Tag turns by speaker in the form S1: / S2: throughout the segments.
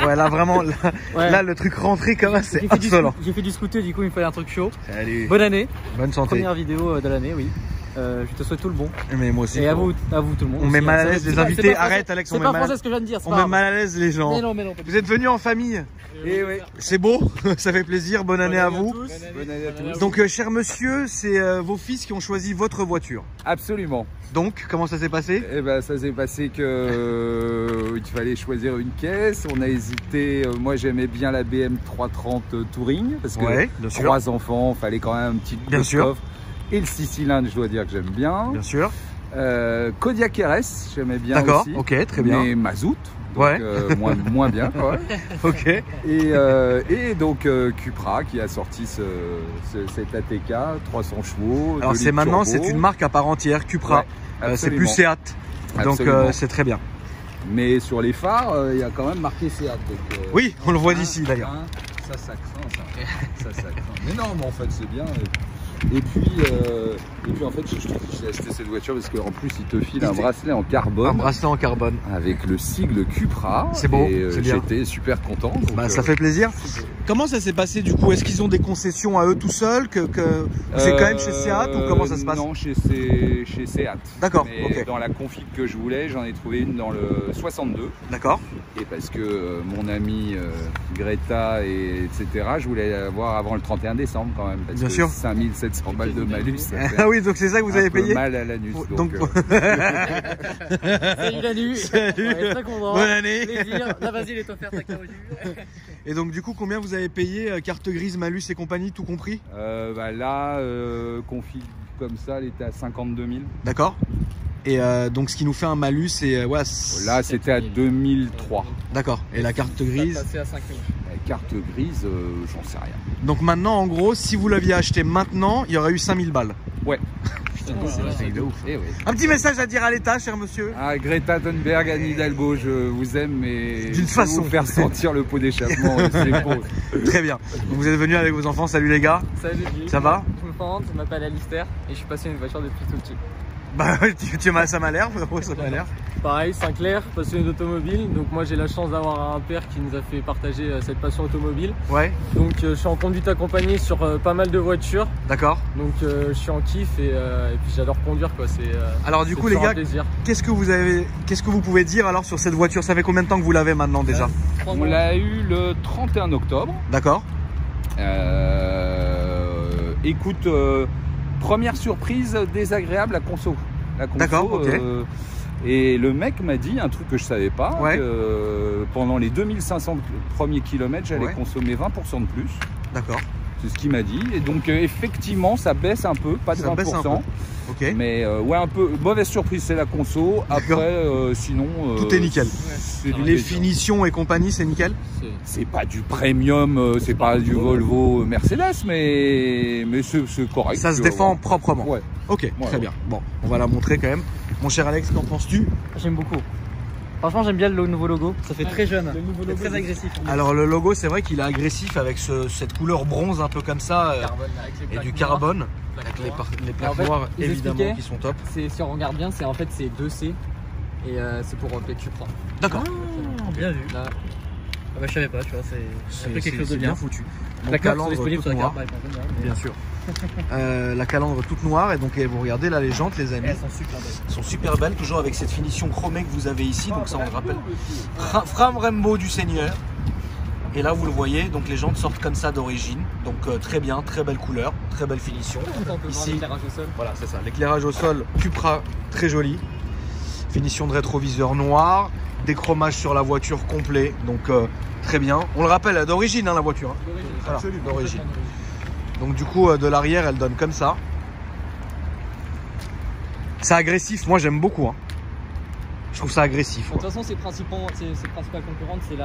S1: Ouais, là vraiment, là le truc rentré comme ça, c'est insolent.
S2: J'ai fait du scooter, du coup il me fallait un truc chaud.
S1: Salut.
S2: Bonne année.
S1: Bonne santé.
S2: Première vidéo de l'année, oui. Je te souhaite tout le bon.
S1: Mais moi aussi.
S2: Et à vous tout le monde.
S1: On met mal à l'aise les invités. Arrête Alex,
S2: c'est pas français ce que je viens de dire.
S1: On met mal à l'aise les gens.
S2: Mais non,
S1: vous êtes venus en famille.
S2: Et oui.
S1: C'est beau, ça fait plaisir. Bonne année à vous.
S3: Bonne année à tous.
S1: Donc cher monsieur, c'est vos fils qui ont choisi votre voiture.
S3: Absolument.
S1: Donc comment ça s'est passé?
S3: Eh ben ça s'est passé que il fallait choisir une caisse. On a hésité. Moi j'aimais bien la BM 330 Touring parce que 3 enfants, fallait quand même un petit coffre. Et le 6 cylindres, je dois dire que j'aime bien.
S1: Bien sûr.
S3: Kodiaq RS, j'aimais bien aussi.
S1: D'accord, ok, très bien.
S3: Mais mazout, donc moins bien. Quoi.
S1: Ok.
S3: Et donc Cupra qui a sorti cet ATK, 300 chevaux.
S1: Alors c'est maintenant, c'est une marque à part entière, Cupra. Ouais, c'est plus Seat, donc c'est très bien.
S3: Mais sur les phares, il y a quand même marqué Seat. Donc,
S1: oui, on le voit d'ici d'ailleurs.
S3: Ça craint, ça craint. Mais non, mais en fait c'est bien. Et puis en fait j'ai acheté cette voiture parce qu'en plus il te file un bracelet en carbone.
S1: Un bracelet en carbone.
S3: Avec le sigle Cupra.
S1: C'est beau,
S3: c'est bien. J'étais super content. Donc,
S1: ça fait plaisir. Comment ça s'est passé du coup? Est-ce qu'ils ont des concessions à eux tout seuls c'est quand même chez Seat ou comment ça se passe?
S3: Non, chez Seat.
S1: D'accord.
S3: Mais dans la config que je voulais, j'en ai trouvé une dans le 62.
S1: D'accord.
S3: Et parce que mon ami Greta etc. je voulais l'avoir avant le 31 décembre quand même. Parce
S1: bien
S3: que
S1: sûr.
S3: 5700 balles de malus.
S1: Ah oui, donc c'est ça que vous avez payé?
S3: Mal à l'anus.
S1: Donc
S2: salut l'anus.
S1: Salut.
S2: Très content.
S1: Bonne année.
S2: Plaisir. La Basile est offerte à Carrefour.
S1: Et donc du coup, combien vous avez payé, carte grise, malus et compagnie, tout compris?
S3: Là, config comme ça, elle était à 52 000.
S1: D'accord. Et donc ce qui nous fait un malus, c'est
S3: là c'était à 2003.
S1: D'accord. Et la carte grise?
S2: Passé à 5 000.
S3: La carte grise, j'en sais rien.
S1: Donc maintenant, en gros, si vous l'aviez acheté maintenant, il y aurait eu 5000 balles.
S3: Ouais.
S1: C'est de ouf.
S3: Oui.
S1: Un petit message à dire à l'État, cher monsieur.
S3: Ah, Greta Thunberg, Anne Hidalgo, je vous aime, mais
S1: d'une façon,
S3: vous faire sentir le pot d'échappement.
S1: Très bien. Donc vous êtes venu avec vos enfants. Salut les gars.
S2: Salut.
S1: Ça va?
S2: Je me présente, je m'appelle Alistair et je suis passionné de voiture depuis tout petit.
S1: Bah ça m'a l'air, ça m'a l'air.
S2: Pareil, Sinclair, passionné d'automobile. Donc moi j'ai la chance d'avoir un père qui nous a fait partager cette passion automobile.
S1: Ouais.
S2: Donc je suis en conduite accompagnée sur pas mal de voitures.
S1: D'accord.
S2: Donc je suis en kiff et puis j'adore conduire quoi.
S1: Alors du coup les gars, qu'est-ce que vous pouvez dire alors sur cette voiture? Ça fait combien de temps que vous l'avez maintenant déjà?
S3: On l'a eu le 31 octobre.
S1: D'accord.
S3: Écoute, première surprise désagréable à conso.
S1: D'accord, ok.
S3: Et le mec m'a dit un truc que je savais pas,
S1: ouais.
S3: Que pendant les 2500 premiers kilomètres, j'allais consommer 20% de plus.
S1: D'accord.
S3: C'est ce qu'il m'a dit. Et donc effectivement, ça baisse un peu, pas de 20%. Baisse un peu.
S1: Okay.
S3: Mais ouais, un peu mauvaise surprise, c'est la conso. Après, sinon,
S1: tout est nickel. Les finitions et compagnie, c'est nickel.
S3: C'est pas du premium, c'est pas du Volvo Mercedes, mais c'est correct.
S1: Ça se défend proprement.
S3: Ouais.
S1: Ok, très bien. Bon, on va la montrer quand même. Mon cher Alex, qu'en penses-tu?
S2: J'aime beaucoup. Franchement, j'aime bien le nouveau logo. Ça fait très jeune. Le nouveau logo, très agressif.
S1: Alors le logo, c'est vrai qu'il est agressif avec cette couleur bronze un peu comme ça et du carbone avec les plaques noires évidemment qui sont top.
S2: Si on regarde bien, c'est 2C et c'est pour Cupra.
S1: D'accord.
S2: Bien vu. Là. Ah bah, je savais pas, tu vois, c'est quelque chose de bien
S1: foutu.
S2: La calandre disponible sur la carte,
S1: bien sûr. La calandre toute noire et donc vous regardez là les jantes les amis.
S2: Elles sont super belles.
S1: Elles sont super belles, toujours avec cette finition chromée que vous avez ici, donc ça on le rappelle. Frame Rainbow du Seigneur. Et là vous le voyez, donc les jantes sortent comme ça d'origine, donc très bien, très belle couleur, très belle finition.
S2: Ici, l'éclairage au sol.
S1: Voilà, c'est ça, l'éclairage au sol Cupra, très joli. Finition de rétroviseur noir, déchromage sur la voiture complet, donc très bien. On le rappelle, d'origine la voiture. Voilà, d'origine. Donc du coup de l'arrière elle donne comme ça. C'est agressif, moi j'aime beaucoup. Je trouve ça agressif.
S2: De toute façon ses principales concurrentes c'est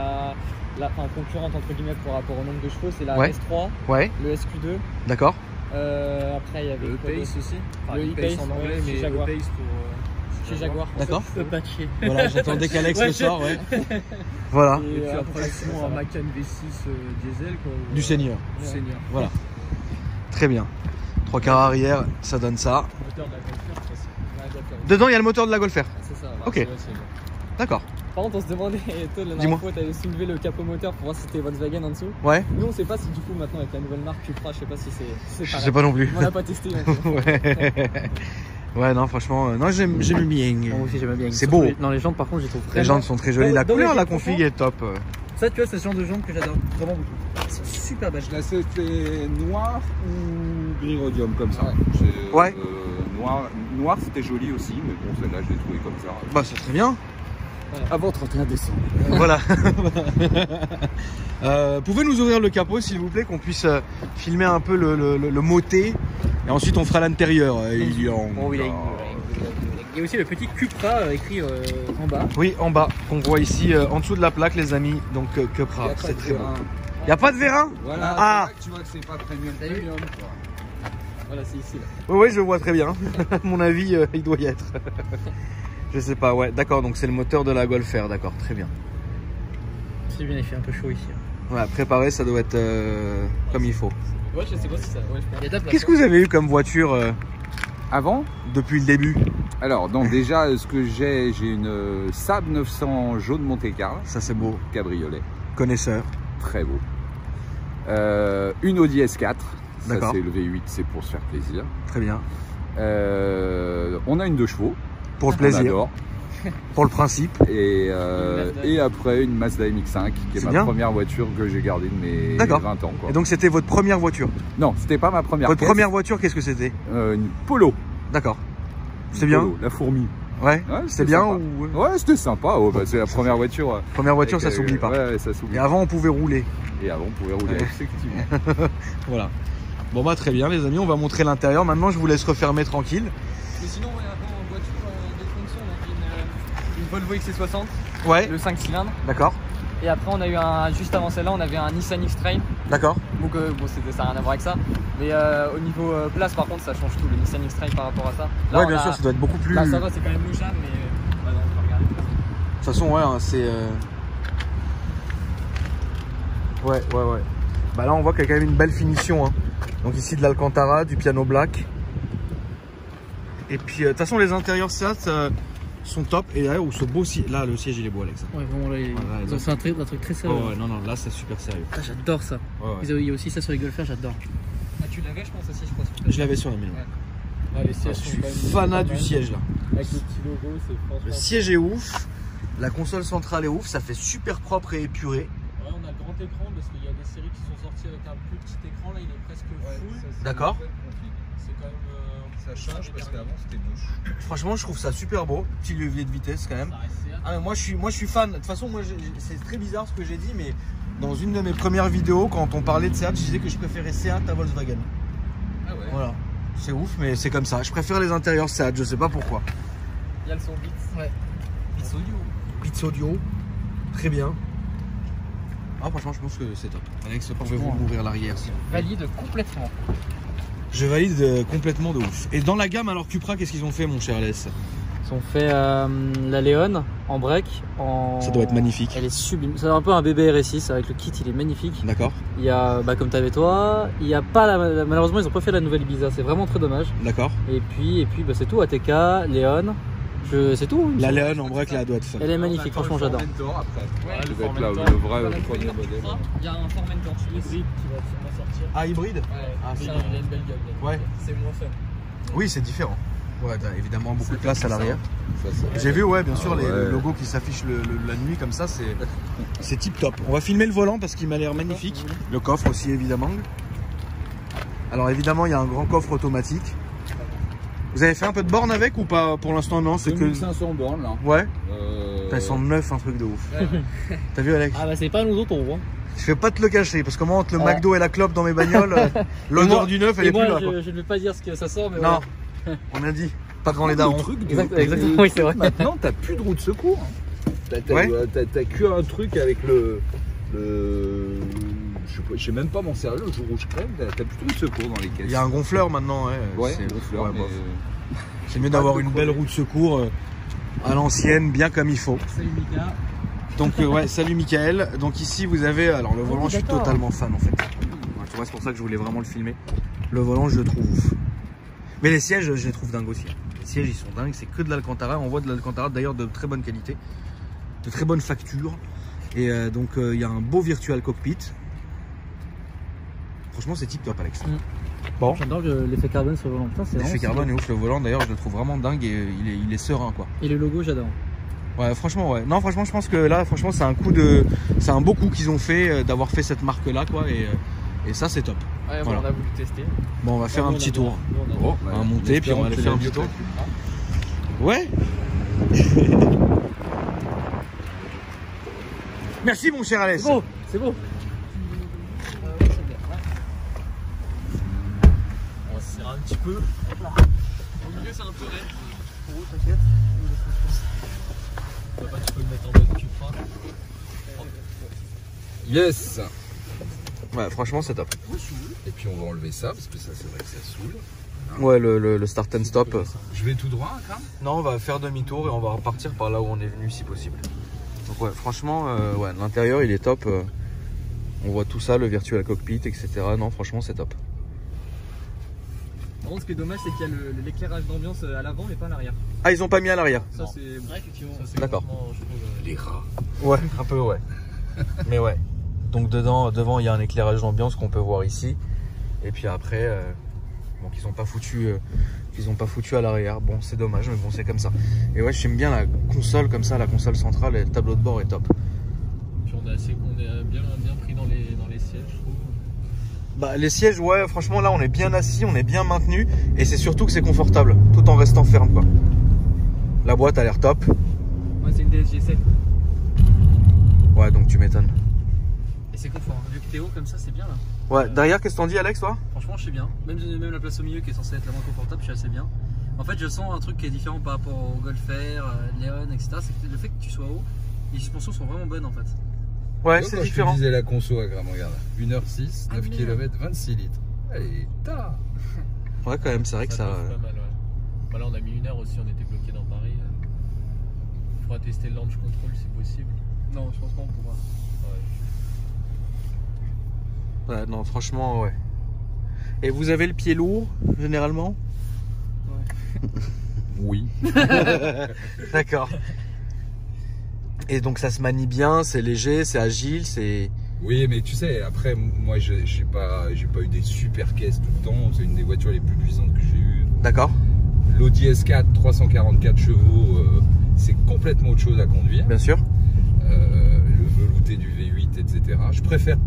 S2: concurrente entre guillemets par rapport au nombre de chevaux, c'est la S3, le SQ2.
S1: D'accord.
S2: Après il y avait
S4: le Pace aussi.
S2: Enfin, le E-Pace en anglais, mais
S4: Jaguar. Le Pace
S2: chez Jaguar.
S1: D'accord.
S2: Apache.
S1: Voilà, j'attendais qu'Alex le sort, Voilà.
S4: Et puis après sinon un Macan V6 diesel quoi.
S1: Du Seigneur.
S4: Du Seigneur.
S1: Voilà. Très bien. 3 quarts arrière, ça donne ça.
S4: Le moteur de la Golf R,
S1: Dedans, il y a le moteur de la Golf R.
S4: c'est ça.
S1: Ok. D'accord.
S2: Par contre, on se demandait, toi, la dernière fois, t'avais soulevé le capot moteur pour voir si c'était Volkswagen en dessous.
S1: Ouais.
S2: Nous, on sait pas si du coup, maintenant, avec la nouvelle marque Cupra, je sais pas si c'est.
S1: Je sais pas non plus.
S2: On l'a pas testé.
S1: Ouais, non, franchement, non, j'aime bien.
S2: Moi aussi, j'aime bien.
S1: C'est beau.
S2: Non, les jantes, par contre, je les trouve très.
S1: Les jantes sont très jolies. La couleur, la config est top.
S2: Ça, tu vois, c'est ce genre de jantes que j'adore vraiment beaucoup. Elles sont super belles.
S3: Je la sais noir ou gris rhodium comme ça.
S1: Ouais.
S3: Noir, c'était joli aussi, mais bon, celle-là, je l'ai trouvé comme ça.
S1: Bah, c'est très bien.
S3: Avant 31 décembre.
S1: Voilà. Pouvez nous ouvrir le capot, s'il vous plaît, qu'on puisse filmer un peu le moté. Et ensuite, on fera l'intérieur. Il y
S2: a aussi le petit Cupra écrit en bas.
S1: Oui, en bas, qu'on voit ici en dessous de la plaque, les amis. Donc Cupra, c'est très bon. Il n'y a pas de vérin?
S3: Voilà,
S1: ah,
S3: tu vois que c'est pas premium.
S2: Voilà, c'est ici. Là.
S1: Oui, je vois très bien. À mon avis, il doit y être. Je sais pas, ouais, d'accord, donc c'est le moteur de la Golf R, d'accord, très bien.
S2: C'est bien, il fait un peu chaud ici.
S1: Ouais, préparé, ça doit être comme il faut.
S2: Ouais, je sais pas si ça. Ouais,
S1: qu'est-ce que vous avez eu comme voiture
S3: avant?
S1: Depuis le début?
S3: Alors, donc déjà, ce que j'ai une Saab 900 jaune Monte-Carlo.
S1: Ça, c'est beau.
S3: Cabriolet.
S1: Connaisseur.
S3: Très beau. Une Audi S4. Ça,
S1: d'accord.
S3: c'est le V8, c'est pour se faire plaisir.
S1: Très bien.
S3: On a une 2 chevaux.
S1: Pour le plaisir.
S3: On adore.
S1: Pour le principe.
S3: Et après une Mazda MX-5 qui est ma première voiture que j'ai gardée de mes 20 ans. Quoi.
S1: Et donc c'était votre première voiture?
S3: Non, c'était pas ma première.
S1: Votre première voiture, qu'est-ce que c'était?
S3: Une Polo.
S1: D'accord. C'est bien?
S3: La fourmi.
S1: Ouais, c'était bien
S3: ou... Ouais, c'était sympa. Oh, bah, c'est la première voiture.
S1: Première voiture, ça s'oublie pas.
S3: Ouais, ça s'oublie.
S1: Et avant, on pouvait rouler.
S3: Et avant, on pouvait rouler, effectivement.
S1: Voilà. Bon bah très bien les amis, on va montrer l'intérieur. Maintenant, je vous laisse refermer tranquille.
S2: Mais sinon, en voiture de fonction, on a une Volvo XC60.
S1: Ouais.
S2: Le 5 cylindres.
S1: D'accord.
S2: Et après, on a eu juste avant celle-là, on avait un Nissan X-Trail.
S1: D'accord.
S2: Donc, bon, ça n'a rien à voir avec ça. Mais au niveau place, par contre, ça change tout. Le Nissan X-Trail par rapport à ça.
S1: Là, ouais, bien sûr, ça doit être beaucoup plus.
S2: Là, ça va, c'est quand même louchable, mais on va regarder.
S1: De toute façon, ouais, hein, c'est. Ouais. Bah là, on voit qu'il y a quand même une belle finition. Hein. Donc ici de l'Alcantara, du piano black. Et puis de toute façon les intérieurs Seat sont top. Et là, ce beau siège, là le siège il est beau Alex.
S2: Ouais vraiment là, c'est un truc très sérieux.
S1: Oh, ouais, non, là c'est super sérieux.
S2: Ah, j'adore ça.
S1: Ouais.
S2: Il y a aussi ça sur les Golf R, j'adore. Ah tu l'avais je pense aussi je crois.
S1: Je l'avais sur la maison.
S2: Ouais. Ah, les sièges
S1: je suis fanat du siège là.
S2: Avec le petit logo, c'est franchement.
S1: Le siège est ouf. La console centrale est ouf, ça fait super propre et épuré.
S4: Ouais, on a le grand écran parce qu'il y a des séries qui sont sorties avec un plus petit écran, là il est presque full.
S1: D'accord.
S4: C'est quand même.
S3: Ça change parce qu'avant c'était moche.
S1: Franchement, je trouve ça super beau. Petit levier de vitesse quand même. Ah, mais moi je suis fan. De toute façon, c'est très bizarre ce que j'ai dit, mais dans une de mes premières vidéos, quand on parlait de Seat, je disais que je préférais Seat à Volkswagen.
S2: Ah ouais.
S1: Voilà. C'est ouf, mais c'est comme ça. Je préfère les intérieurs Seat, je sais pas pourquoi.
S2: Il y a le son Beats. Ouais. Beats Audio.
S1: Beats Audio. Très bien. Ah, franchement, je pense que c'est top. Alex, pouvez-vous ouvrir l'arrière?
S2: Valide complètement.
S1: Je valide complètement de ouf. Et dans la gamme, alors Cupra, qu'est-ce qu'ils ont fait, mon cher Alès?
S2: Ils ont fait la Léon en break.
S1: Ça doit être magnifique.
S2: Elle est sublime. C'est un peu un bébé RS6 avec le kit, il est magnifique.
S1: D'accord.
S2: Il y a, comme tu avais toi, il y a pas malheureusement, ils n'ont pas fait la nouvelle Ibiza. C'est vraiment très dommage.
S1: D'accord.
S2: Et puis c'est tout. ATK, Léon. C'est tout.
S1: La Léon en break, là, elle doit être fun.
S2: Elle est magnifique, franchement, j'adore.
S3: Ouais, le vrai premier modèle.
S2: Il y a un Formentor hybride qui va sortir.
S1: Ah, hybride?
S2: Ouais,
S1: ah,
S2: il a une belle gueule.
S1: Ouais.
S2: C'est moins fun.
S1: Oui, c'est différent. Ouais, t'as évidemment beaucoup de place à l'arrière. J'ai vu, ouais, bien sûr, les logos qui s'affichent la nuit comme ça, c'est tip top. On va filmer le volant parce qu'il m'a l'air magnifique. Le coffre aussi, évidemment. Alors, évidemment, il y a un grand coffre automatique. Vous avez fait un peu de borne avec ou pas? Pour l'instant, non, c'est que
S3: 500 bornes là.
S1: Ouais. T'as 109, un truc de ouf. Ouais. T'as vu, Alex?
S2: Ah bah c'est pas nous autres, on voit.
S1: Je vais pas te le cacher parce que moi, entre le McDo et la clope dans mes bagnoles, l'odeur du neuf, elle est plus là.
S2: Je ne vais pas dire ce que ça sort, mais
S1: non. Voilà. On a dit pas devant les darons.
S2: Exactement, oui, c'est vrai.
S3: Maintenant, t'as plus de roue de secours. T'as qu'un truc avec le je sais même pas m'en servir, le jour rouge crème, t'as plus de secours dans les caisses.
S1: Il y a un gonfleur maintenant,
S3: ouais. C'est gonfleur, mais...
S1: C'est mieux d'avoir une belle roue de secours à l'ancienne, bien comme il faut.
S2: Salut Mika.
S1: Donc ouais, salut Michael. Donc ici vous avez, alors le volant, je suis totalement fan en fait. Ouais, tu vois, c'est pour ça que je voulais vraiment le filmer. Le volant, je le trouve ouf. Mais les sièges, je les trouve dingues aussi. Les sièges, ils sont dingues, c'est que de l'Alcantara. On voit de l'Alcantara d'ailleurs de très bonne qualité. de très bonne facture. Et donc il y a un beau virtual cockpit. Franchement c'est tip top Alex.
S2: Bon. J'adore l'effet carbone sur le volant.
S1: L'effet carbone est ouf, le volant d'ailleurs je le trouve vraiment dingue et il est serein quoi.
S2: Et le logo j'adore.
S1: Ouais franchement ouais. Non franchement je pense que là franchement c'est un beau coup qu'ils ont fait d'avoir fait cette marque là quoi et ça c'est top.
S2: Ouais, voilà. On a voulu tester.
S1: Bon on va faire un petit tour. On va monter puis on va aller faire un petit tour. Ouais. Merci mon cher Alès.
S2: C'est beau.
S4: On va se serrer un petit peu. Au milieu c'est un peu raide.
S2: Oh t'inquiète.
S4: Tu peux le mettre en mode Cupra.
S3: Yes.
S1: Ouais franchement c'est top.
S3: Et puis on va enlever ça parce que ça c'est vrai que ça saoule.
S1: Ouais le start and stop.
S3: Je vais tout droit quand même.
S1: Non on va faire demi-tour et on va repartir par là où on est venu si possible. Donc ouais franchement ouais, l'intérieur il est top. On voit tout ça, le virtual cockpit, etc. Non franchement c'est top.
S2: Par contre ce qui est dommage c'est qu'il y a l'éclairage d'ambiance à l'avant mais pas à l'arrière.
S1: Ah ils ont pas mis à l'arrière.
S2: Ça c'est vrai effectivement.
S1: D'accord.
S3: Les rats.
S1: Ouais un peu ouais. Mais ouais. Donc devant il y a un éclairage d'ambiance qu'on peut voir ici. Et puis après donc ils ont pas foutu à l'arrière. Bon c'est dommage mais bon c'est comme ça. Et ouais j'aime bien la console comme ça, la console centrale et le tableau de bord est top.
S4: Puis on est bien pris dans les sièges je trouve.
S1: Bah les sièges ouais franchement là on est bien assis, on est bien maintenu et c'est surtout que c'est confortable tout en restant ferme quoi. La boîte a l'air top.
S2: Ouais c'est une DSG7.
S1: Ouais donc tu m'étonnes.
S2: Et c'est confort, vu que t'es haut comme ça c'est bien là.
S1: Ouais, derrière qu'est-ce que t'en dis Alex toi?
S2: Franchement je suis bien, même la place au milieu qui est censée être la moins confortable, je suis assez bien. En fait je sens un truc qui est différent par rapport au Golf R, Léon, etc. C'est le fait que tu sois haut, les suspensions sont vraiment bonnes en fait.
S1: Ouais c'est différent.
S3: Je disais la conso à Gramme, regarde, 1h06, 9 km, 26 litres. Allez, ta.
S1: Ouais quand même c'est vrai que ça...
S4: Pas mal, ouais. Bah, là on a mis 1 heure aussi, on était bloqué dans Paris. Il faudra tester le launch control si possible.
S2: Non je pense pas on pourra.
S1: Ouais non franchement ouais. Et vous avez le pied lourd généralement?
S2: Ouais.
S3: Oui.
S1: D'accord. Et donc ça se manie bien, c'est léger, c'est agile, c'est...
S3: Oui mais tu sais après moi j'ai pas eu des super caisses tout le temps, c'est une des voitures les plus puissantes que j'ai eues.
S1: D'accord.
S3: L'Audi S4 344 chevaux c'est complètement autre chose à conduire.
S1: Bien sûr.
S3: Le velouté du V8 etc. Je préfère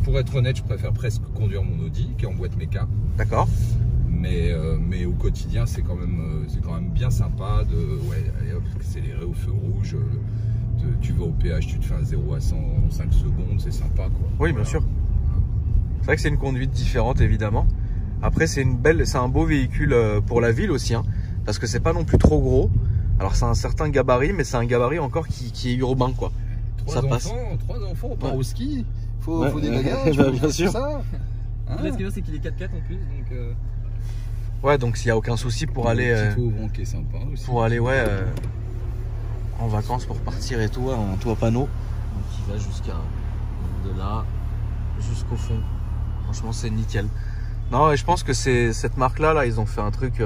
S3: pour être honnête je préfère presque conduire mon Audi qui est en boîte méca.
S1: D'accord.
S3: Mais au quotidien c'est quand même bien sympa de allez, hop, accélérer au feu rouge, tu vas au péage, tu te fais un 0 à 100 en 5 secondes, c'est sympa quoi.
S1: Oui bien sûr. C'est vrai que c'est une conduite différente évidemment. Après c'est un beau véhicule pour la ville aussi hein, parce que c'est pas non plus trop gros. Alors c'est un certain gabarit mais c'est un gabarit encore qui est urbain quoi.
S3: Trois enfants on part au ski, faut des bagages,
S1: bien sûr.
S2: Ça. Hein là, ce qui est bien c'est qu'il est 4x4 en plus donc
S1: ouais donc s'il n'y a aucun souci pour aller
S3: qui est sympa aussi,
S1: pour aller ouais en vacances pour partir et tout un toit panneau donc il va jusqu'à de là jusqu'au fond. Franchement c'est nickel. Non et je pense que c'est cette marque là ils ont fait un truc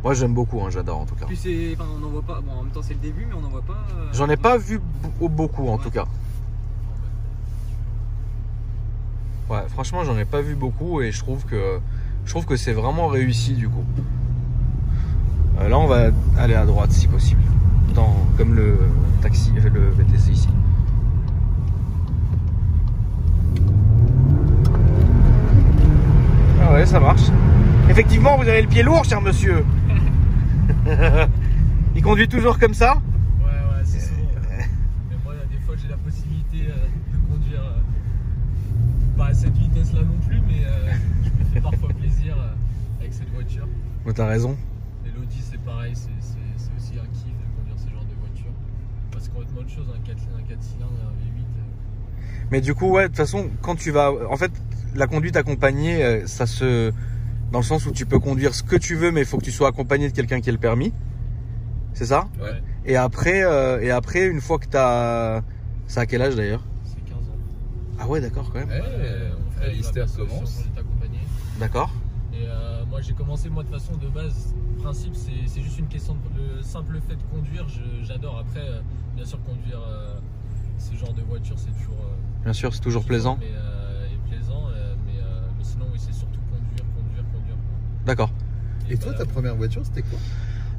S1: moi j'aime beaucoup hein, j'adore en tout cas.
S2: Puis on n'en voit pas, bon en même temps c'est le début mais on n'en voit pas
S1: j'en ai pas vu beaucoup en tout cas. Ouais franchement j'en ai pas vu beaucoup et je trouve que c'est vraiment réussi du coup. Là on va aller à droite si possible. Comme le taxi, le VTC ici. Ah ouais ça marche. Effectivement vous avez le pied lourd cher monsieur. Il conduit toujours comme ça?
S4: Ouais c'est souvent. Mais moi des fois j'ai la possibilité de conduire pas à cette vitesse là non plus mais je me fais parfois plaisir avec cette voiture.
S1: Ouais, t'as raison.
S4: Et l'Audi c'est pareil, c'est aussi un kiff de conduire ce genre de voiture. Parce qu'on complètement autre chose, un 4 cylindres et un V8.
S1: Mais du coup ouais de toute façon quand tu vas... En fait la conduite accompagnée ça se... Dans le sens où tu peux conduire ce que tu veux mais il faut que tu sois accompagné de quelqu'un qui ait le permis. C'est ça?
S3: Ouais.
S1: Et après une fois que t'as... Ça à quel âge d'ailleurs?
S4: C'est 15 ans.
S1: Ah ouais d'accord quand même.
S3: L'Easter commence.
S1: D'accord.
S4: Et moi j'ai commencé moi de façon de base, le principe c'est juste une question de le simple fait de conduire, j'adore. Après bien sûr conduire ce genre de voiture c'est toujours
S1: bien sûr c'est toujours plaisant.
S4: Mais sinon oui c'est surtout conduire.
S1: D'accord.
S5: Et toi ta première voiture c'était quoi?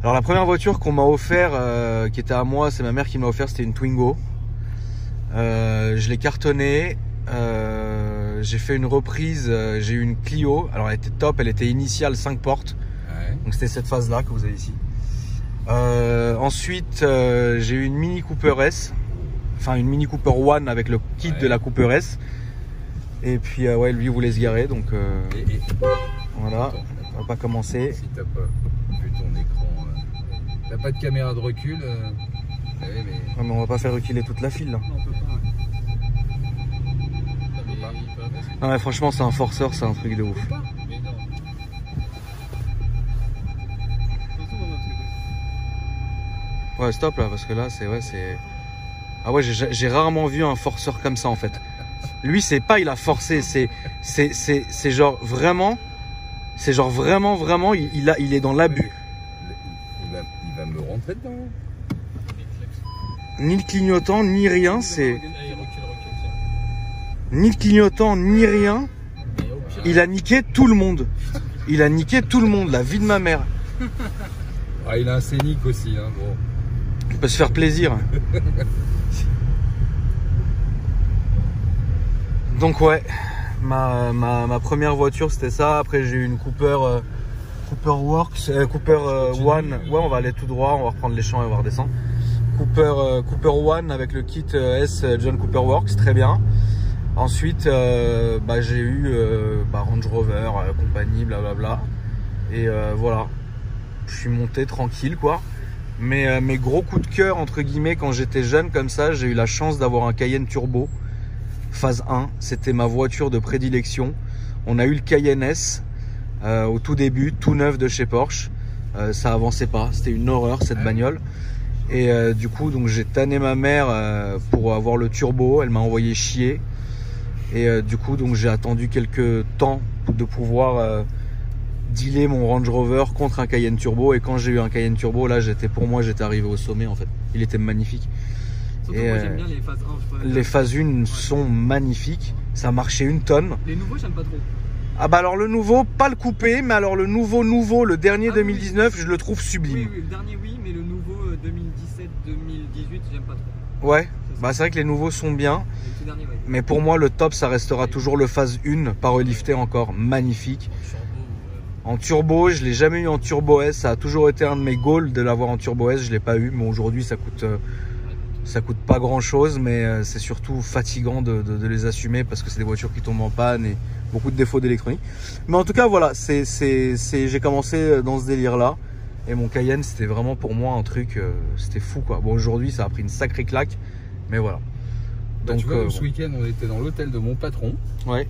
S1: Alors la première voiture qu'on m'a offert qui était à moi, c'est ma mère qui m'a offert, c'était une Twingo. Je l'ai cartonnée. J'ai fait une reprise, j'ai eu une Clio, alors elle était top, elle était initiale 5 portes, donc c'était cette phase là que vous avez ici. Ensuite j'ai eu une Mini Cooper S, enfin une Mini Cooper One avec le kit de la Cooper S, et puis ouais lui voulait se garer, donc voilà, on va pas commencer.
S3: Si t'as pas vu ton écran, t'as pas de caméra de recul,
S1: mais on va pas faire reculer toute la file là.
S2: Non, on peut pas.
S1: Non mais franchement c'est un forceur, c'est un truc de ouf. Ouais stop là parce que là c'est ah ouais j'ai rarement vu un forceur comme ça en fait. Lui c'est pas il a forcé, c'est genre vraiment il est dans l'abus.
S3: Il va me rentrer dedans.
S1: Ni le clignotant ni rien, c'est ni de clignotant, ni rien. Il a niqué tout le monde. Il a niqué tout le monde, la vie de ma mère.
S3: Ah, il a un scénic aussi, hein, bon.
S1: Il peut se faire plaisir. Donc ouais, ma première voiture c'était ça. Après j'ai eu une Cooper Works, Cooper One. Ouais, on va aller tout droit, on va reprendre les champs et on va redescendre. Cooper One avec le kit S John Cooper Works, très bien. Ensuite, j'ai eu Range Rover, compagnie, blablabla. Et voilà, je suis monté tranquille quoi. Mais mes gros coups de cœur, entre guillemets, quand j'étais jeune comme ça, j'ai eu la chance d'avoir un Cayenne Turbo, phase 1. C'était ma voiture de prédilection. On a eu le Cayenne S au tout début, tout neuf de chez Porsche. Ça avançait pas, c'était une horreur cette bagnole. Et du coup, donc j'ai tanné ma mère pour avoir le turbo. Elle m'a envoyé chier. Et du coup, donc j'ai attendu quelques temps de pouvoir dealer mon Range Rover contre un Cayenne Turbo. Et quand j'ai eu un Cayenne Turbo, là, j'étais arrivé au sommet en fait. Il était magnifique.
S2: Surtout moi j'aime bien les phases 1.
S1: Les phases 1 sont magnifiques. Ça marchait une tonne.
S2: Les nouveaux, j'aime pas trop.
S1: Ah bah alors le nouveau, pas le coupé, mais alors le nouveau, le dernier 2019, je le trouve sublime.
S2: Oui, le dernier oui, mais le nouveau 2017-2018, j'aime pas trop.
S1: Ouais, bah c'est vrai que les nouveaux sont bien.
S2: Dernier, ouais.
S1: Mais pour moi, le top, ça restera toujours le phase 1, pas relifté encore, magnifique. En turbo, je l'ai jamais eu en turbo S, ça a toujours été un de mes goals de l'avoir en turbo S, je l'ai pas eu, mais aujourd'hui ça coûte pas grand chose, mais c'est surtout fatigant de les assumer parce que c'est des voitures qui tombent en panne et beaucoup de défauts d'électronique. Mais en tout cas, voilà, j'ai commencé dans ce délire là et mon Cayenne c'était vraiment pour moi un truc, c'était fou quoi. Bon, aujourd'hui ça a pris une sacrée claque, mais voilà.
S3: Donc, tu vois, ce week-end on était dans l'hôtel de mon patron.
S1: Ouais.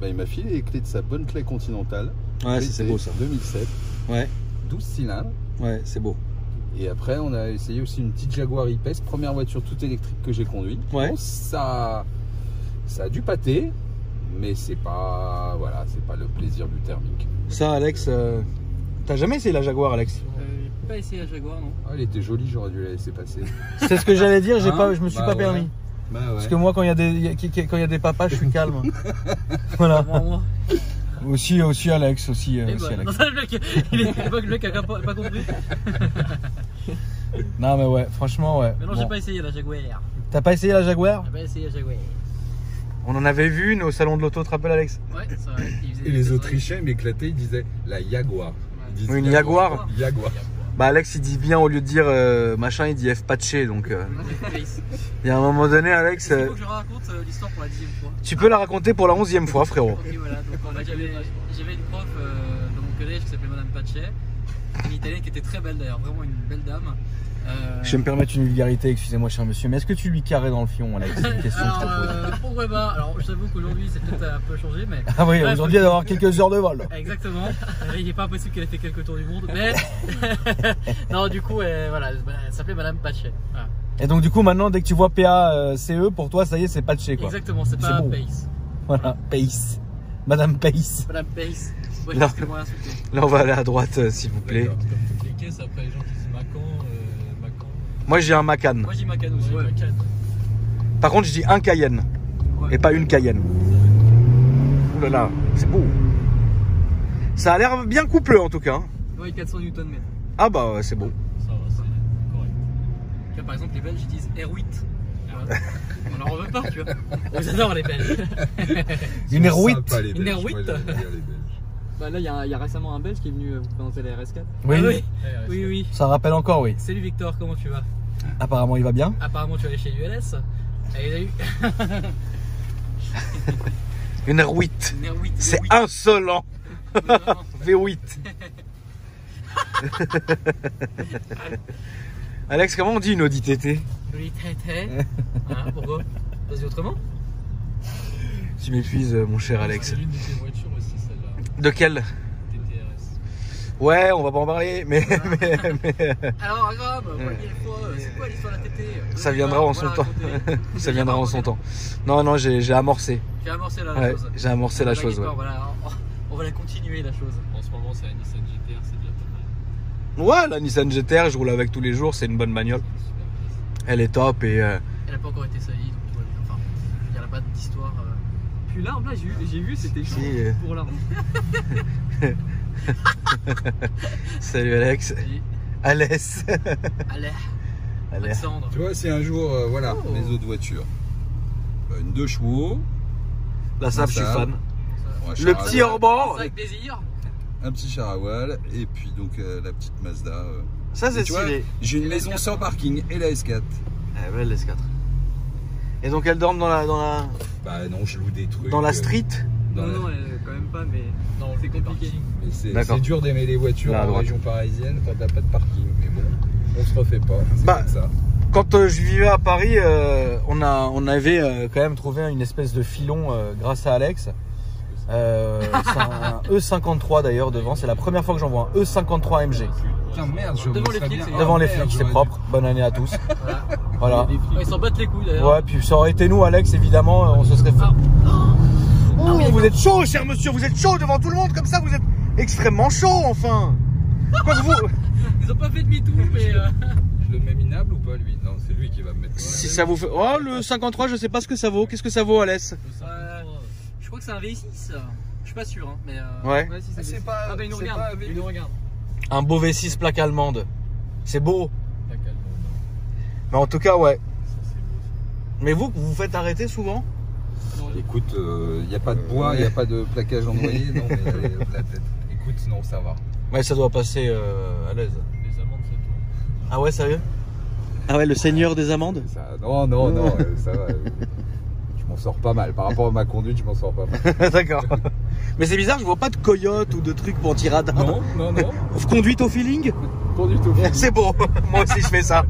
S5: Il m'a filé les clés de sa bonne clé Continental.
S1: Ouais, c'est beau ça.
S5: 2007.
S1: Ouais.
S5: 12 cylindres.
S1: Ouais, c'est beau.
S5: Et après, on a essayé aussi une petite Jaguar I-Pace, première voiture toute électrique que j'ai conduite.
S1: Ouais.
S5: Bon, ça a du pâté, mais c'est pas le plaisir du thermique.
S1: Ça, Alex, t'as jamais essayé la Jaguar, Alex?
S2: J'ai pas essayé la Jaguar, non.
S5: Ah, elle était jolie, j'aurais dû la laisser passer.
S1: C'est ce que j'allais dire, je me suis pas permis.
S5: Ouais. Bah ouais.
S1: Parce que moi, quand il y a des papas, je suis calme. Voilà.
S2: Moi.
S1: Aussi Alex, aussi Alex.
S2: Non, ça, le mec a pas compris.
S1: Non mais ouais, franchement ouais.
S2: Mais non, j'ai pas essayé la Jaguar.
S1: T'as pas essayé la Jaguar?
S2: J'ai pas essayé la Jaguar.
S1: On en avait vu une au salon de l'auto, tu te rappelles Alex?
S2: Ouais, c'est vrai.
S3: Et les Autrichiens m'éclataient, ils disaient la Jaguar.
S1: Oui, une Jaguar.
S3: Jaguar.
S1: Bah Alex il dit bien au lieu de dire machin, il dit F-patché donc. Il y a un moment donné Alex.
S2: Il faut que je raconte l'histoire pour la 10e fois.
S1: Tu peux la raconter pour la 11e fois frérot.
S2: Ok voilà, donc j'avais une prof dans mon collège qui s'appelait Madame Pache, une italienne qui était très belle d'ailleurs, vraiment une belle dame.
S1: Je vais me permettre une vulgarité, excusez-moi cher monsieur, mais est-ce que tu lui carrais dans le fion Alex? C'est une question que je te pose.
S2: Pourquoi pas? Alors je t'avoue qu'aujourd'hui c'est peut-être un peu changé, mais...
S1: Ah oui, aujourd'hui elle doit avoir quelques heures de vol.
S2: Exactement, il n'est pas impossible qu'elle ait fait quelques tours du monde, mais... non du coup, voilà, elle s'appelait Madame Pache. Voilà.
S1: Et donc du coup maintenant dès que tu vois PACE, pour toi ça y est c'est Pache quoi.
S2: Exactement, c'est pas
S1: bon.
S2: Pace.
S1: Voilà, Pace. Madame Pace.
S2: Madame Pace. Ouais,
S1: Là.
S2: parce que moi, insulté.
S1: Là, on va aller à droite, s'il vous plaît.
S4: Comme toutes les caisses, après les gens qui disent Macan.
S1: Moi, j'ai un Macan.
S2: Moi, j'ai Macan aussi.
S4: Ouais, Macan.
S1: Par contre, je dis un Cayenne.
S2: Ouais.
S1: Et pas une Cayenne. Ouh là là, c'est beau. Ça a l'air bien couplé en tout cas.
S2: Ouais, 400 Nm.
S1: Ah bah ouais, c'est beau.
S4: Ça va, c'est correct.
S2: Tu vois, par exemple, les Belges ils disent R8. Voilà. On leur en veut pas, tu vois. Ils adorent les Belges.
S1: Une R8.
S5: Sympa, les
S2: Une
S5: Belges.
S2: R8.
S5: Moi, j'aime bien les Belges.
S6: Bah là, il y a récemment un Belge qui est venu vous présenter la RS4.
S1: Oui,
S2: Ah oui.
S4: Ouais,
S2: Oui, oui.
S1: ça rappelle encore, oui.
S2: Salut Victor, comment tu vas?
S1: Apparemment, il va bien.
S2: Apparemment, tu es allé chez ULS. Allez, salut.
S1: Une R8.
S2: Une R8.
S1: C'est insolent. V8. Alex, comment on dit une Audi TT?
S2: Joli tété. Hein, pourquoi? Vas-y autrement?
S1: Tu m'épuises, mon cher Alex.
S4: C'est l'une de tes voitures aussi, celle-là.
S1: De quelle?
S4: TTRS.
S1: Ouais, on va pas en parler, mais,
S2: Alors, grave, c'est quoi l'histoire de la TT?
S1: ça viendra en son temps. Ça viendra en son temps. Non, non, j'ai amorcé.
S2: J'ai amorcé la
S1: Ouais,
S2: chose.
S1: j'ai amorcé la chose. Ouais.
S2: Voilà, on va la continuer la chose.
S4: En ce moment, c'est la Nissan GTR, c'est déjà pas mal.
S1: Ouais, la Nissan GTR, je roule avec tous les jours, c'est une bonne bagnole. Elle est top et
S2: Elle n'a pas encore été salie, donc tout va bien. Enfin, il n'y a pas d'histoire.
S6: Puis là, en place, j'ai vu, c'était chaud
S1: Si,
S6: pour l'arme.
S1: salut Alex.
S2: Salut.
S1: Alès.
S2: Allez,
S1: Allez.
S2: Alexandre.
S5: Tu vois, si un jour, voilà,
S2: Oh.
S5: mes autres voitures. Une 2 chevaux.
S1: La Saab, je suis
S5: Saab.
S1: fan.
S5: un
S1: Le
S5: char à
S1: petit
S5: voile,
S1: hors-bord.
S2: Avec plaisir.
S5: un petit char à voile. Et puis donc la petite Mazda.
S1: Ça, c'est
S5: Et tu vois,
S1: stylé.
S5: j'ai une
S2: Et la
S5: maison
S2: S4.
S5: sans parking et la S4.
S1: Eh, belle S4. Et donc, elle dorme dans la
S5: Bah non, je loue des trucs.
S1: street.
S5: dans
S6: Non,
S5: la-
S6: non, quand même pas, mais
S4: Non,
S6: c'est compliqué.
S5: Mais c'est
S1: D'accord.
S5: dur d'aimer les voitures
S1: Là, à
S5: en
S1: droite.
S5: région parisienne quand t'as pas de parking. Mais bon, on se refait pas. C'est
S1: Bah,
S5: comme ça.
S1: Quand je vivais à Paris, on avait quand même trouvé une espèce de filon grâce à Alex. C'est un E53 d'ailleurs devant. C'est la première fois que j'en vois un E53 MG.
S5: Putain, merde, je
S2: Devant les
S5: serais
S2: flics,
S5: bien.
S2: c'est
S5: Ah,
S1: Devant les
S5: merde,
S1: flics, c'est
S5: j'aurais
S1: propre. Bonne année à tous. Voilà.
S2: Ouais, ils s'en battent les couilles d'ailleurs.
S1: Ouais, puis ça aurait été nous, Alex, évidemment, on se serait fait. Oh, vous êtes chaud, cher monsieur, vous êtes chaud devant tout le monde, comme ça, vous êtes extrêmement chaud, enfin. Quoi que vous.
S2: Ils ont pas fait demi-tour, mais.
S5: dû- Je le mets minable ou pas, lui? Non, c'est lui qui va me mettre.
S1: Si ça vous fait. Oh, le 53, je sais pas ce que ça vaut. Qu'est-ce que ça vaut, Alès?
S2: Je crois que c'est un V6. Je suis pas sûr, hein, mais.
S1: Ouais.
S6: ouais, si
S5: Ah,
S6: c'est
S5: c'est pas.
S6: Ah bah, il nous
S5: c'est
S6: regarde.
S5: pas avec-
S6: Il nous regarde.
S1: Un beau V6 plaque allemande. C'est beau.
S4: Pas calme, non.
S1: Mais en tout cas, ouais.
S4: Ça, c'est beau.
S1: Mais vous vous faites arrêter souvent?
S5: Écoute, il n'y a pas de bois, il n'y a pas de plaquage en noyer, non, mais la tête. Écoute, non, ça va.
S1: Ouais, ça doit passer à l'aise.
S4: Les amendes, ça tourne.
S1: Ah ouais, sérieux? Ah ouais, le seigneur des amendes?
S5: Non, ça va. Je m'en sors pas mal. Par rapport à ma conduite, je m'en sors pas mal.
S1: D'accord. Mais c'est bizarre, je vois pas de coyote ou de trucs pour anti-radar.
S5: Non.
S1: Conduite au feeling?
S5: Conduite au
S1: C'est beau. Moi aussi je fais ça.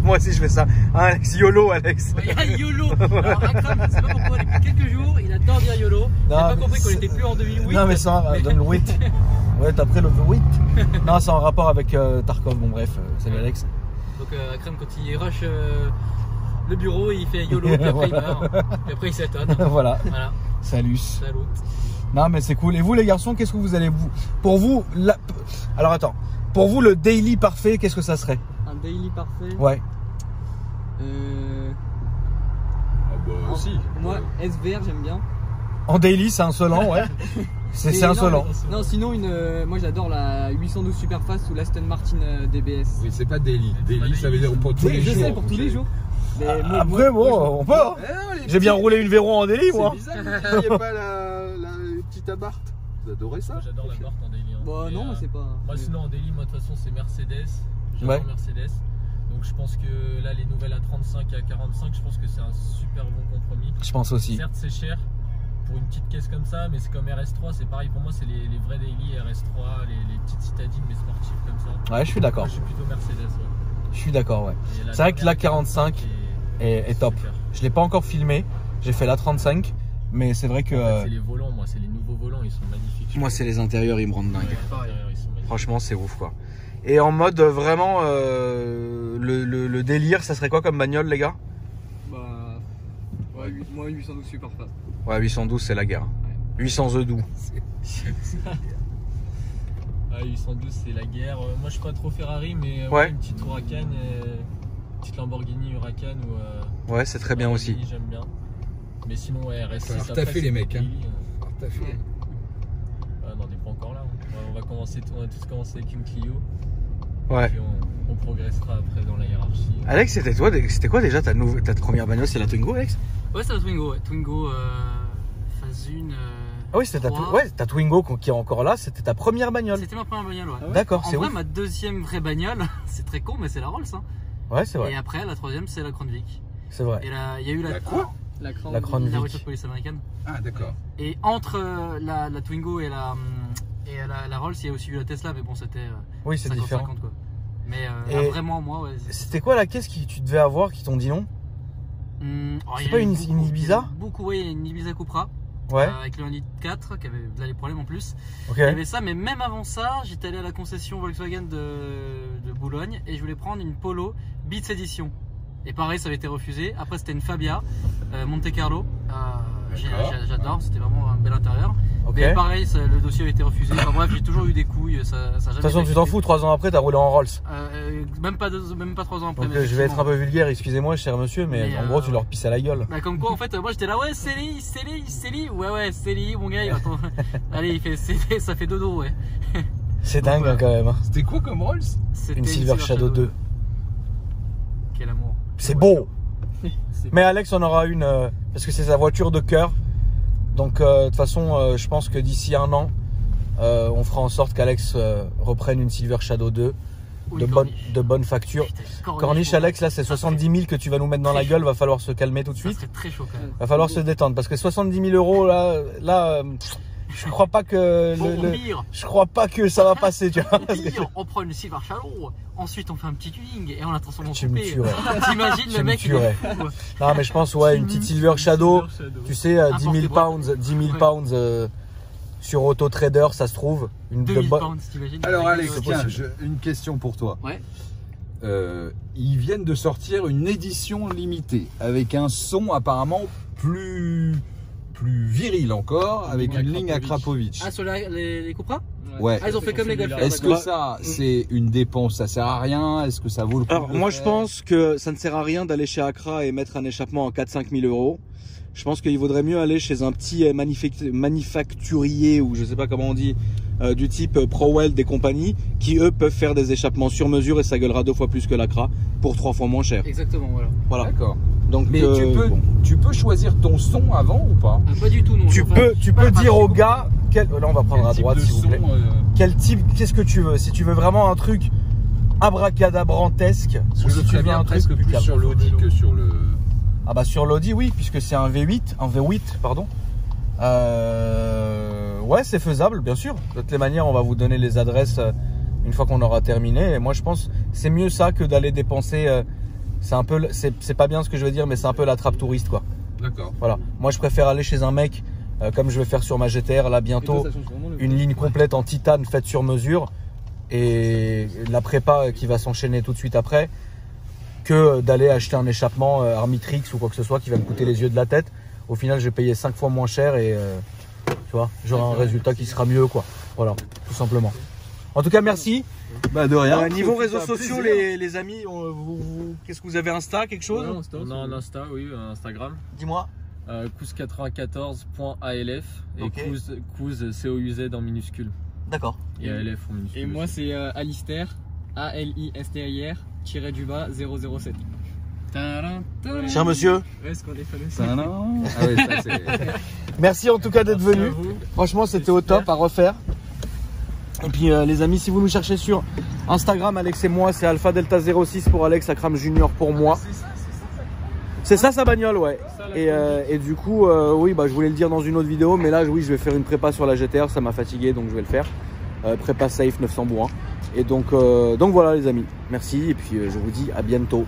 S1: Moi aussi je fais ça. Hein, Alex, YOLO, Alex.
S2: Ouais, il y a YOLO. Alors, Akram, je sais pas pourquoi, depuis quelques jours, il adore dire YOLO. Il
S1: Non,
S2: a pas
S1: mais
S2: compris qu'on
S1: c'est-
S2: était plus en 2008.
S1: Non mais ça, donne le 8. Ouais, t'as pris le 8. Non, c'est en rapport avec Tarkov. Bon bref, salut Alex.
S2: Donc, Akram, quand il rush le bureau, il fait YOLO, puis après il meurt. Puis après il s'étonne.
S1: Voilà.
S2: Voilà,
S1: Salut.
S2: salut.
S1: Non mais c'est cool. Et vous les garçons, qu'est-ce que vous allez pour vous alors attends. Pour vous le daily parfait, qu'est-ce que ça serait?
S6: Un daily parfait.
S1: Ouais.
S5: Ah bah si.
S6: Moi, SVR, j'aime bien.
S1: En daily, c'est insolent, ouais. C'est
S6: Mais non,
S1: insolent.
S6: Non, sinon, moi j'adore la 812 Superfast ou l'Aston Martin DBS.
S5: Oui, c'est pas daily. Daily, ça veut dire pour tous
S6: Oui,
S5: les
S6: je
S5: jours.
S6: sais, pour tous les jours. Mais
S1: Après, bon, on peut. Hein. J'ai bien roulé une Véro en daily, moi.
S5: C'est bizarre, il n'y a pas la petite Abarth. Vous adorez ça?
S4: Moi, j'adore la Barth en daily. hein.
S6: Bah
S4: Mais,
S6: non, c'est pas.
S4: Moi, sinon, en daily, moi, de toute façon, c'est Mercedes. J'adore
S1: Ouais.
S4: Mercedes. Donc, je pense que là, les nouvelles à 35 et à 45, je pense que c'est un super bon compromis.
S1: Je pense aussi.
S4: Certes, c'est cher pour une petite caisse comme ça, mais c'est comme RS3, c'est pareil. Pour moi, c'est les vrais daily RS3, les petites citadines, mais sportives comme ça.
S1: Ouais, je suis d'accord.
S4: Moi, je suis plutôt Mercedes. Ouais.
S1: Je suis d'accord, ouais.
S4: Et
S1: C'est vrai que la
S4: dernière
S1: 45 est top.
S4: super.
S1: Je l'ai pas encore filmé. J'ai fait la 35, mais c'est vrai que
S4: C'est les volants, moi, c'est les nouveaux volants, ils sont magnifiques.
S1: moi c'est les intérieurs, ils me rendent dingue.
S4: Ouais, les intérieurs, ils sont magnifiques.
S1: Franchement, c'est ouf quoi. Et en mode vraiment le délire, ça serait quoi comme bagnole, les gars?
S6: Bah. Ouais, moi 812 Superfast.
S1: Ouais, 812, c'est la guerre. 800 The Do.
S4: Ah, 812 c'est la guerre. Moi je suis pas trop Ferrari, mais
S1: Ouais.
S4: une petite Huracan, une petite Lamborghini Huracan ou
S1: Ouais, c'est très bien aussi.
S4: J'aime bien. Mais sinon ouais, RS6.
S5: Alors,
S4: après,
S5: t'as fait les
S4: c'est
S5: mecs, hein.
S4: Pirelli,
S5: T'as fait.
S4: Ah non, on n'est pas encore là. On va tous commencer avec une Clio.
S1: Ouais.
S4: Puis on progressera après dans la hiérarchie.
S1: Alex, c'était quoi déjà ta première bagnole? C'est la Twingo, Alex?
S2: Ouais, c'est la Twingo. Ouais. Twingo phase 1.
S1: Ah oui, c'était ta Twingo qui est encore là, c'était ta première bagnole.
S2: C'était ma première bagnole, ouais.
S1: D'accord,
S2: En
S1: c'est
S2: vrai,
S1: ouf.
S2: ma deuxième vraie bagnole, c'est très con, mais c'est la Rolls. Hein.
S1: Ouais, c'est vrai.
S2: Et après, la troisième, c'est la Crown Vic.
S1: C'est vrai.
S2: Et il y a eu
S5: La quoi?
S6: La Crown.
S1: La Crown
S2: la voiture
S1: Vic.
S2: de police américaine.
S5: Ah, d'accord.
S2: Et entre la Twingo et la Rolls, il y a aussi eu la Tesla, mais bon, c'était
S1: Oui, c'est
S2: 50-50
S1: différent.
S2: quoi. Mais
S1: Et
S2: vraiment, moi, ouais.
S1: C'était quoi la caisse que tu devais avoir qui t'ont dit non?
S2: Oh,
S1: C'est
S2: il y
S1: pas
S2: a eu
S1: une
S2: beaucoup,
S1: Ibiza?
S2: Beaucoup, oui, une Ibiza Cupra.
S1: Ouais.
S2: Avec le 1.4 litre qui avait là les problèmes en plus.
S1: Ok.
S2: Il y avait ça, mais même avant ça, j'étais allé à la concession Volkswagen de Boulogne et je voulais prendre une Polo Beats Edition. Et pareil, ça avait été refusé. Après, c'était une Fabia Monte Carlo. J'adore, c'était vraiment un bel intérieur.
S1: Ok.
S2: Mais pareil, le dossier avait été refusé. Enfin bref, j'ai toujours eu des couilles.
S1: De toute façon, tu t'en fous, 3 ans après, t'as roulé en Rolls.
S2: Même pas 3 ans après.
S1: Donc
S2: mais
S1: je vais être un
S2: effectivement.
S1: peu vulgaire, excusez-moi, cher monsieur, mais en gros, tu leur pisses à la gueule.
S2: Bah comme quoi en fait moi j'étais là ouais Célie ouais Célie mon gars attends. Allez ça fait dodo ouais.
S1: C'est dingue hein, quand même. Hein.
S5: C'était quoi comme Rolls?
S2: C'était
S1: Une Silver Shadow 2.
S2: Quel amour.
S1: C'est beau. Mais Alex en aura une parce que c'est sa voiture de cœur. Donc de toute façon, je pense que d'ici un an, on fera en sorte qu'Alex reprenne une Silver Shadow 2 de bonne facture. Corniche Alex, là c'est 70 000 que tu vas nous mettre dans la gueule, va falloir se calmer tout de suite.
S2: C'est très chaud quand même.
S1: Va falloir se détendre parce que 70 000 euros là je crois pas que je crois pas que ça va passer, tu vois.
S2: On prend une Silver Shadow, ensuite on fait un petit tuning et on la transforme en
S1: Tu me
S2: coupé.
S1: tuerais.
S2: T'imagines
S1: Tu
S2: le
S1: me
S2: mec
S1: tuerais. Non mais je pense ouais une petite Silver Shadow, tu sais 10 000 pounds sur Auto Trader ça se trouve une
S2: 2000 pounds, t'imagines.
S5: Alors Alex, tiens, une question pour toi.
S2: Ouais.
S5: Ils viennent de sortir une édition limitée avec un son apparemment plus viril encore, avec une ligne Akrapovic.
S2: Ah sur les Cupra.
S5: Ouais.
S2: Ah ils ont fait comme les Golf.
S5: Est-ce que ça c'est une dépense, ça sert à rien? Est-ce que ça vaut le coup?
S1: Alors moi je pense que ça ne sert à rien d'aller chez Acra et mettre un échappement à 4-5 000 euros. Je pense qu'il vaudrait mieux aller chez un petit manufacturier ou je sais pas comment on dit, du type ProWeld et compagnie, qui eux peuvent faire des échappements sur mesure et ça gueulera 2 fois plus que l'Acra pour 3 fois moins cher.
S2: Exactement voilà.
S5: D'accord.
S1: Donc
S5: Mais tu peux choisir ton son avant ou pas?
S2: Pas du tout non.
S1: tu peux dire au gars là on va prendre à droite s'il vous plaît. Quel type, qu'est-ce que tu veux? Si tu veux vraiment un truc abracadabrantesque,
S5: Je le ferais bien presque plus sur l'Audi que sur le...
S1: Ah bah sur l'Audi oui, puisque c'est un V8 pardon. Ouais c'est faisable bien sûr. De toutes les manières on va vous donner les adresses une fois qu'on aura terminé. Et moi je pense c'est mieux ça que d'aller dépenser. C'est pas bien ce que je veux dire, mais c'est un peu la trappe touriste quoi.
S5: D'accord.
S1: Voilà. Moi je préfère aller chez un mec comme je vais faire sur ma GTR là bientôt, une ligne complète en titane faite sur mesure et la prépa qui va s'enchaîner tout de suite après, que d'aller acheter un échappement Armitrix ou quoi que ce soit qui va me coûter les yeux de la tête. Au final, je vais payer 5 fois moins cher et tu vois, j'aurai un résultat qui sera mieux quoi. Voilà, tout simplement. En tout cas, merci.
S5: Bah de rien.
S1: Niveau réseaux sociaux, les amis, qu'est-ce que vous avez Insta, quelque chose?
S4: On a un Insta, oui, un Instagram.
S1: Dis-moi.
S4: Kouz94.alf et
S1: Ok.
S4: Kouz COUZ en minuscule.
S1: D'accord.
S4: Et ALF en minuscule.
S6: Et moi c'est Alistair, ALISTIR -007.
S1: Cher monsieur,
S6: Ouais, ce qu'on est fan aussi.
S5: Ah ouais, ça c'est...
S1: merci en tout cas d'être venu. Franchement, c'était au top à refaire. Et puis les amis, si vous nous cherchez sur Instagram, Alex et moi, c'est Alpha Delta 06 pour Alex, Akram Junior pour moi. C'est ça sa bagnole, ouais. Et du coup, oui, bah, je voulais le dire dans une autre vidéo, mais là, oui, je vais faire une prépa sur la GTR, ça m'a fatigué, donc je vais le faire. Prépa safe 900 bourrins. Et donc voilà les amis, merci et puis je vous dis à bientôt.